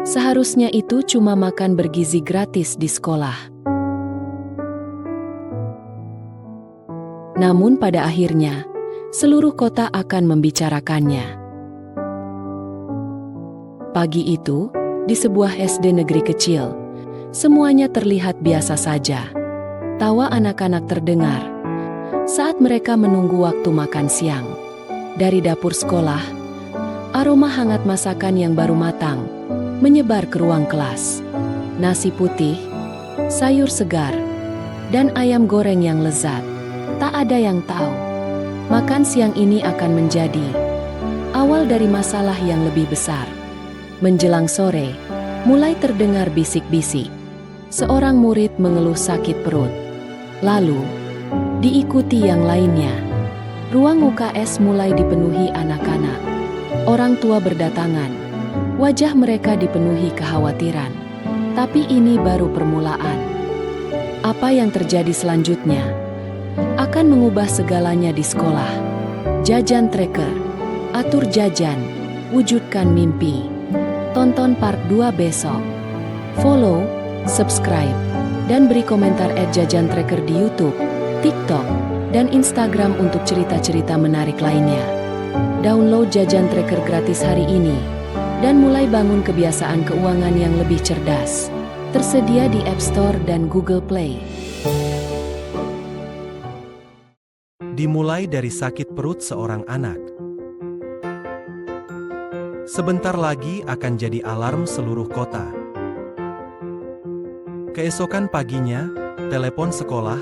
Seharusnya itu cuma makan bergizi gratis di sekolah. Namun pada akhirnya, seluruh kota akan membicarakannya. Pagi itu, di sebuah SD negeri kecil, semuanya terlihat biasa saja. Tawa anak-anak terdengar saat mereka menunggu waktu makan siang. Dari dapur sekolah, aroma hangat masakan yang baru matang menyebar ke ruang kelas. Nasi putih, sayur segar, dan ayam goreng yang lezat. Tak ada yang tahu, makan siang ini akan menjadi awal dari masalah yang lebih besar. Menjelang sore, mulai terdengar bisik-bisik. Seorang murid mengeluh sakit perut. Lalu, diikuti yang lainnya. Ruang UKS mulai dipenuhi anak-anak. Orang tua berdatangan. Wajah mereka dipenuhi kekhawatiran. Tapi ini baru permulaan. Apa yang terjadi selanjutnya akan mengubah segalanya di sekolah. Jajan tracker, atur jajan, wujudkan mimpi. Tonton part 2 besok. Follow, subscribe, dan beri komentar @jajantracker di YouTube, TikTok, dan Instagram untuk cerita-cerita menarik lainnya. Download Jajan Tracker gratis hari ini dan mulai bangun kebiasaan keuangan yang lebih cerdas. Tersedia di App Store dan Google Play. Dimulai dari sakit perut seorang anak. Sebentar lagi akan jadi alarm seluruh kota. Keesokan paginya, telepon sekolah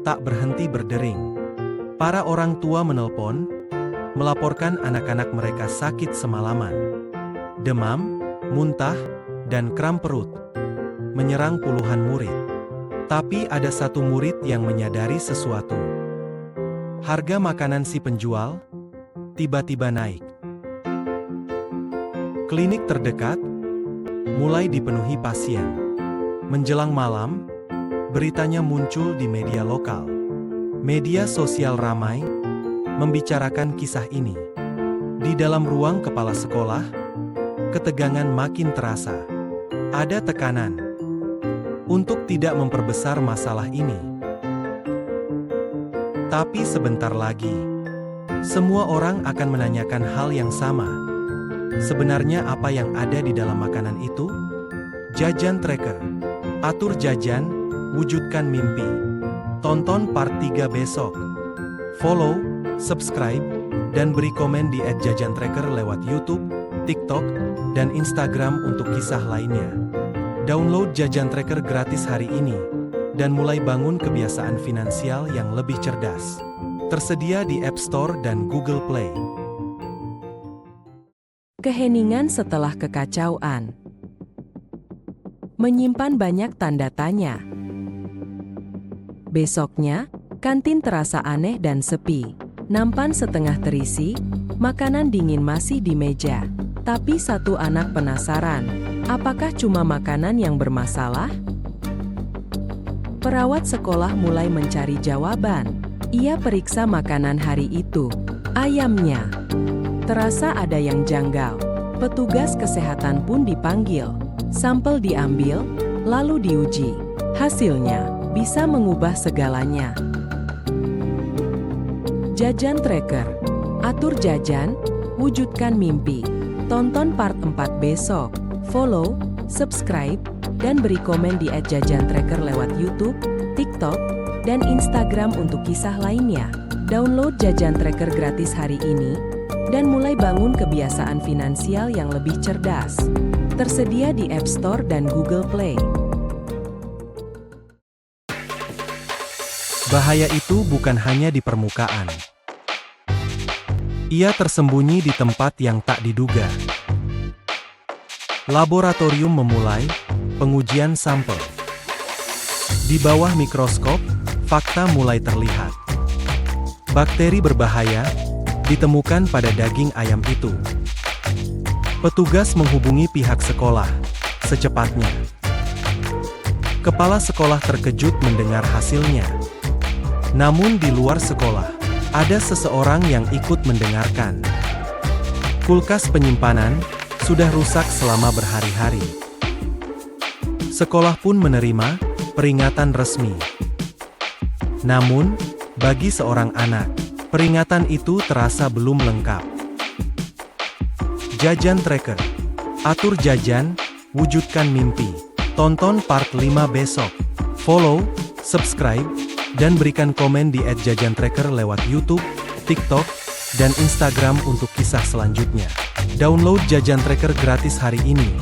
tak berhenti berdering. Para orang tua menelpon, melaporkan anak-anak mereka sakit semalaman. Demam, muntah, dan kram perut menyerang puluhan murid. Tapi ada satu murid yang menyadari sesuatu. Harga makanan si penjual tiba-tiba naik. Klinik terdekat mulai dipenuhi pasien. Menjelang malam, beritanya muncul di media lokal. Media sosial ramai membicarakan kisah ini. Di dalam ruang kepala sekolah, ketegangan makin terasa. Ada tekanan untuk tidak memperbesar masalah ini. Tapi sebentar lagi, semua orang akan menanyakan hal yang sama. Sebenarnya apa yang ada di dalam makanan itu? Jajan Tracker. Atur jajan, wujudkan mimpi. Tonton part 3 besok. Follow, subscribe, dan beri komen di @jajantracker lewat YouTube, TikTok, dan Instagram untuk kisah lainnya. Download Jajan Tracker gratis hari ini, dan mulai bangun kebiasaan finansial yang lebih cerdas. Tersedia di App Store dan Google Play. Keheningan setelah kekacauan. Menyimpan banyak tanda tanya. Besoknya, kantin terasa aneh dan sepi. Nampan setengah terisi, makanan dingin masih di meja. Tapi satu anak penasaran, apakah cuma makanan yang bermasalah? Perawat sekolah mulai mencari jawaban. Ia periksa makanan hari itu. Ayamnya. Terasa ada yang janggal. Petugas kesehatan pun dipanggil. Sampel diambil, lalu diuji. Hasilnya bisa mengubah segalanya. Jajan Tracker. Atur jajan, wujudkan mimpi. Tonton part 4 besok. Follow, subscribe, dan beri komen di @jajantracker lewat YouTube, TikTok, dan Instagram untuk kisah lainnya. Download Jajan Tracker gratis hari ini, dan mulai bangun kebiasaan finansial yang lebih cerdas. Tersedia di App Store dan Google Play. Bahaya itu bukan hanya di permukaan. Ia tersembunyi di tempat yang tak diduga. Laboratorium memulai pengujian sampel. Di bawah mikroskop, fakta mulai terlihat. Bakteri berbahaya ditemukan pada daging ayam itu. Petugas menghubungi pihak sekolah secepatnya. Kepala sekolah terkejut mendengar hasilnya. Namun di luar sekolah, ada seseorang yang ikut mendengarkan. Kulkas penyimpanan sudah rusak selama berhari-hari. Sekolah pun menerima peringatan resmi. Namun, bagi seorang anak, peringatan itu terasa belum lengkap. Jajan Tracker. Atur jajan, wujudkan mimpi. Tonton part 5 besok. Follow, subscribe, dan berikan komen di @jajantracker lewat YouTube, TikTok, dan Instagram untuk kisah selanjutnya. Download Jajan Tracker gratis hari ini,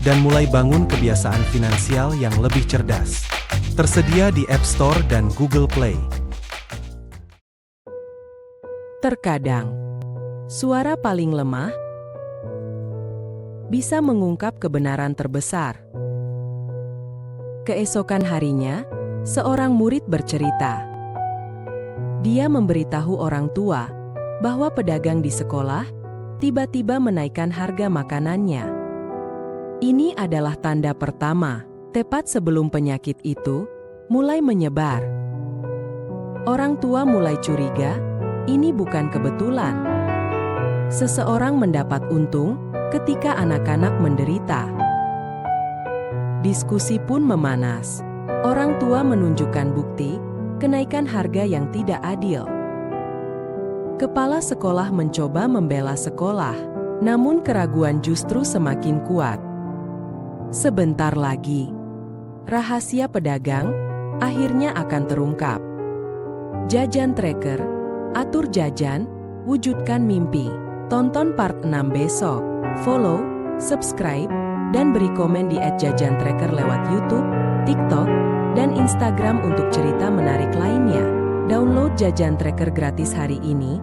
dan mulai bangun kebiasaan finansial yang lebih cerdas. Tersedia di App Store dan Google Play. Terkadang, suara paling lemah bisa mengungkap kebenaran terbesar. Keesokan harinya, seorang murid bercerita. Dia memberitahu orang tua bahwa pedagang di sekolah tiba-tiba menaikkan harga makanannya. Ini adalah tanda pertama, tepat sebelum penyakit itu mulai menyebar. Orang tua mulai curiga, ini bukan kebetulan. Seseorang mendapat untung ketika anak-anak menderita. Diskusi pun memanas. Orang tua menunjukkan bukti kenaikan harga yang tidak adil. Kepala sekolah mencoba membela sekolah, namun keraguan justru semakin kuat. Sebentar lagi, rahasia pedagang akhirnya akan terungkap. Jajan Tracker, atur jajan, wujudkan mimpi. Tonton part 6 besok. Follow, subscribe, dan beri komen di @jajantracker lewat YouTube, TikTok, dan Instagram untuk cerita menarik lainnya. Download Jajan Tracker gratis hari ini,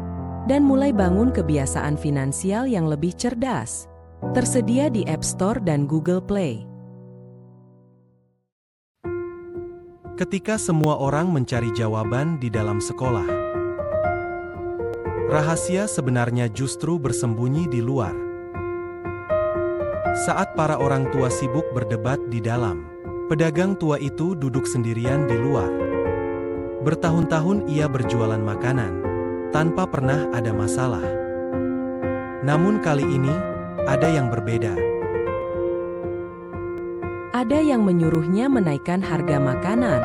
dan mulai bangun kebiasaan finansial yang lebih cerdas. Tersedia di App Store dan Google Play. Ketika semua orang mencari jawaban di dalam sekolah, rahasia sebenarnya justru bersembunyi di luar. Saat para orang tua sibuk berdebat di dalam, pedagang tua itu duduk sendirian di luar. Bertahun-tahun ia berjualan makanan, tanpa pernah ada masalah. Namun kali ini, ada yang berbeda. Ada yang menyuruhnya menaikkan harga makanan.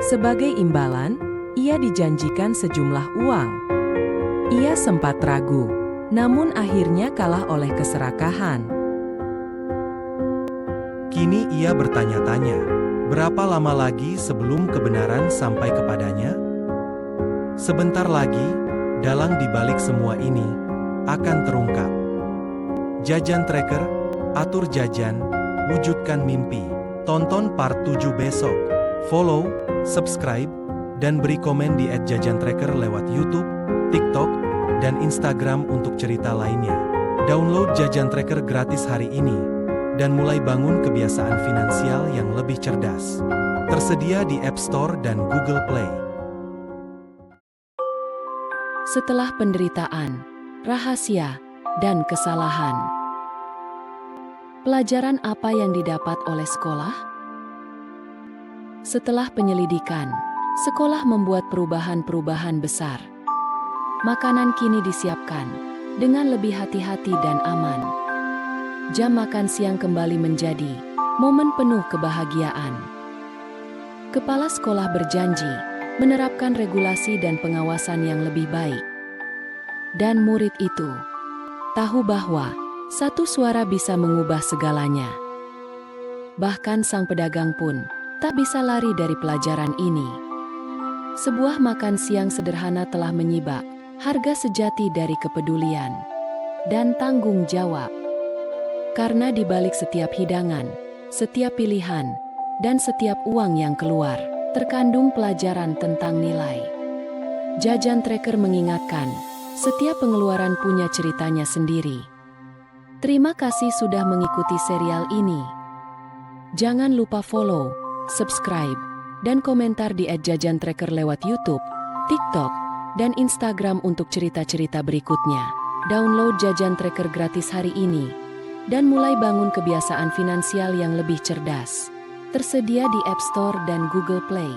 Sebagai imbalan, ia dijanjikan sejumlah uang. Ia sempat ragu, namun akhirnya kalah oleh keserakahan. Kini ia bertanya-tanya, berapa lama lagi sebelum kebenaran sampai kepadanya? Sebentar lagi, dalang di balik semua ini akan terungkap. Jajan Tracker, atur jajan, wujudkan mimpi. Tonton part 7 besok. Follow, subscribe, dan beri komen di @jajantracker lewat YouTube, TikTok, dan Instagram untuk cerita lainnya. Download Jajan Tracker gratis hari ini, dan mulai bangun kebiasaan finansial yang lebih cerdas. Tersedia di App Store dan Google Play. Setelah penderitaan, rahasia, dan kesalahan, pelajaran apa yang didapat oleh sekolah? Setelah penyelidikan, sekolah membuat perubahan-perubahan besar. Makanan kini disiapkan dengan lebih hati-hati dan aman. Jam makan siang kembali menjadi momen penuh kebahagiaan. Kepala sekolah berjanji menerapkan regulasi dan pengawasan yang lebih baik. Dan murid itu tahu bahwa satu suara bisa mengubah segalanya. Bahkan sang pedagang pun tak bisa lari dari pelajaran ini. Sebuah makan siang sederhana telah menyibak harga sejati dari kepedulian dan tanggung jawab. Karena di balik setiap hidangan, setiap pilihan, dan setiap uang yang keluar, terkandung pelajaran tentang nilai. Jajan Tracker mengingatkan, setiap pengeluaran punya ceritanya sendiri. Terima kasih sudah mengikuti serial ini. Jangan lupa follow, subscribe, dan komentar di @jajantracker lewat YouTube, TikTok, dan Instagram untuk cerita-cerita berikutnya. Download Jajan Tracker gratis hari ini, dan mulai bangun kebiasaan finansial yang lebih cerdas. Tersedia di App Store dan Google Play.